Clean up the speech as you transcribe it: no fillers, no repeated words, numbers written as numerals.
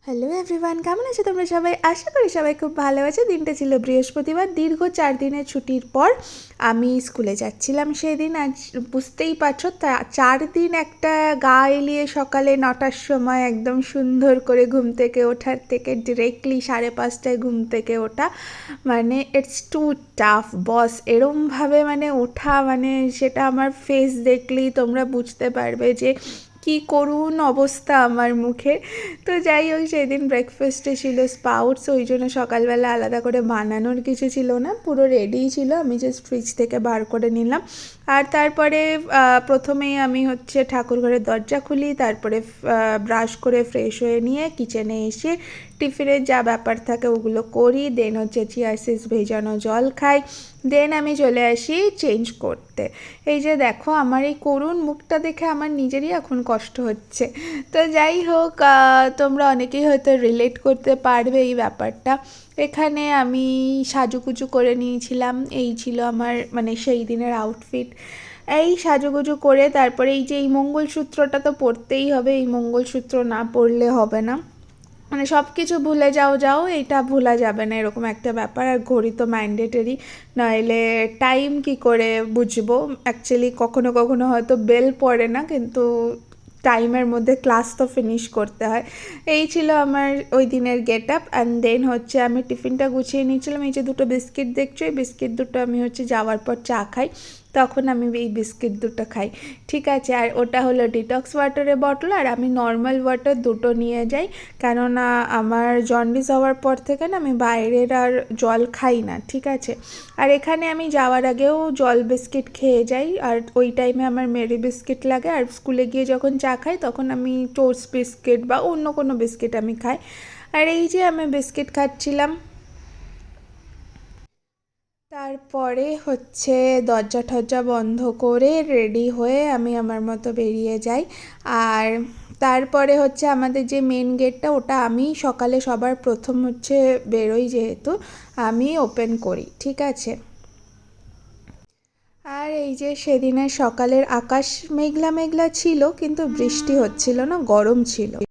Hello everyone, কেমন আছো তোমরা সবাই? আশা করি সবাই খুব ভালো আছে। দিনটা ছিল বৃহস্পতিবার। দীর্ঘ 4 দিনের ছুটির পর আমি স্কুলে যাচ্ছিলাম সেদিন। আজ বুঝতেই পারছো, 4 দিন একটা গা এলিয়ে সকালে 9টার সময় একদম সুন্দর করে ঘুম থেকে ওঠার থেকে ডিরেক্টলি 5:30টায় ঘুম থেকে ওঠা, মানে ইটস টু টাফ বস। এরমভাবে মানে ওঠা, মানে সেটা আমার ফেস দেখলেই তোমরা বুঝতে পারবে যে কি করুণ অবস্থা আমার মুখে। তো যাই হোক, সেদিন ব্রেকফাস্টে ছিল স্পাউটস, ওই জন্য সকালবেলা আলাদা করে বানানোর কিছু ছিল না, পুরো রেডিই ছিল, আমি জাস্ট ফ্রিজ থেকে বার করে নিলাম। আর তারপরে প্রথমেই আমি হচ্ছে ঠাকুরঘরের দরজা খুলি, তারপরে ব্রাশ করে ফ্রেশ হয়ে নিয়ে কিচেনে এসে টিফিনের যা ব্যাপার থাকে ওগুলো করি, দেন হচ্ছে চিয়া সিডস ভেজানো জল খাই, দেন আমি চলে আসি চেঞ্জ করতে। এই যে দেখো, আমার এই করুণ মুখটা দেখে আমার নিজেরই এখন কষ্ট হচ্ছে। তো যাই হোক, তোমরা অনেকেই হয়তো রিলেট করতে পারবে এই ব্যাপারটা। এখানে আমি সাজুগুজু করে নিয়েছিলাম, এই ছিল আমার মানে সেই দিনের আউটফিট। এই সাজুগুজু করে তারপরে এই যে এই মঙ্গলসূত্রটা তো পরতেই হবে, এই মঙ্গলসূত্র না পরলে হবে না, মানে সব কিছু ভুলে যাও এইটা ভোলা যাবে না, এরকম একটা ব্যাপার। আর ঘড়ি তো ম্যান্ডেটরি, নইলে টাইম কি করে বুঝবো। অ্যাকচুয়ালি কখনো কখনো হয়তো বেল পড়ে না, কিন্তু টাইমের মধ্যে ক্লাস তো ফিনিশ করতে হয়। এই ছিল আমার ওই দিনের গেট আপ। অ্যান্ড দেন হচ্ছে আমি টিফিনটা গুছিয়ে নিয়েছিলাম। এই যে দুটো বিস্কিট দেখছো, এই বিস্কিট দুটো আমি হচ্ছে যাওয়ার পর চা খাই, তখন আমি এই বিস্কিট দুটো খাই, ঠিক আছে। আর ওটা হলো ডিটক্স ওয়াটারের বটল, আর আমি নর্মাল ওয়াটার দুটো নিয়ে যাই, কেননা আমার জন্ডিস হওয়ার পর থেকে না আমি বাইরের আর জল খাই না, ঠিক আছে। আর এখানে আমি যাওয়ার আগেও জল বিস্কিট খেয়ে যাই, আর ওই টাইমে আমার মেরি বিস্কিট লাগে। আর স্কুলে গিয়ে যখন চা খাই তখন আমি টোস্ট বিস্কিট বা অন্য কোনো বিস্কিট আমি খাই। আর এই যে আমি বিস্কিট খাচ্ছিলাম, তারপরে হচ্ছে দরজা টরজা বন্ধ করে রেডি হয়ে আমি আমার মতো বেরিয়ে যাই। আর তারপরে হচ্ছে আমাদের যে মেন গেটটা, ওটা আমি সকালে সবার প্রথম হচ্ছে বেরোই, যেহেতু আমি ওপেন করি, ঠিক আছে। আর এই যে সেদিনের সকালের আকাশ মেঘলা মেঘলা ছিল, কিন্তু বৃষ্টি হচ্ছিল না, গরম ছিল।